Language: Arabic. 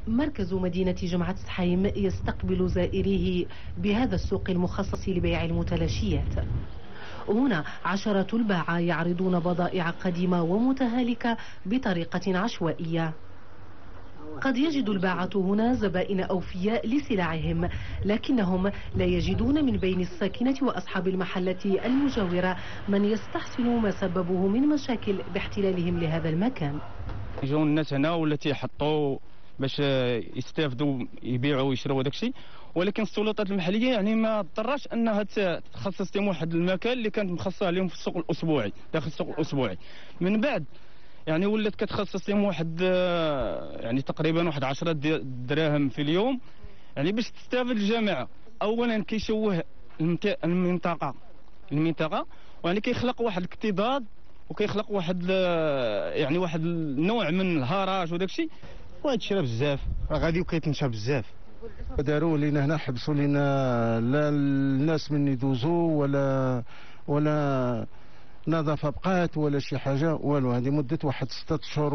مركز مدينة جمعة سحيم يستقبل زائريه بهذا السوق المخصص لبيع المتلاشيات. هنا عشرة الباعة يعرضون بضائع قديمة ومتهالكة بطريقة عشوائية. قد يجد الباعة هنا زبائن أوفياء لسلعهم، لكنهم لا يجدون من بين الساكنة وأصحاب المحلات المجاورة من يستحسن ما سببه من مشاكل باحتلالهم لهذا المكان. يجون الناس هنا والتي يحطوا باش يستافدوا يبيعوا ويشروا هذاك الشيء، ولكن السلطات المحليه يعني ما اضطرش انها تخصص لهم واحد المكان اللي كانت مخصصه لهم في السوق الاسبوعي، داخل السوق الاسبوعي. من بعد يعني ولات كتخصص لهم واحد يعني تقريبا واحد 10 دراهم في اليوم، يعني باش تستافد الجماعه. اولا كيشوه المنطقه ويعني كيخلق واحد الاكتظاظ وكيخلق واحد يعني واحد النوع من الهراج وداك الشيء. وهذا الشيء بزاف راه غادي وكيتنشى بزاف. داروا لينا هنا حبسوا لينا لا الناس من يدوزوا ولا نظافه بقات ولا شي حاجه والو. هذه مده واحد 6 شهور.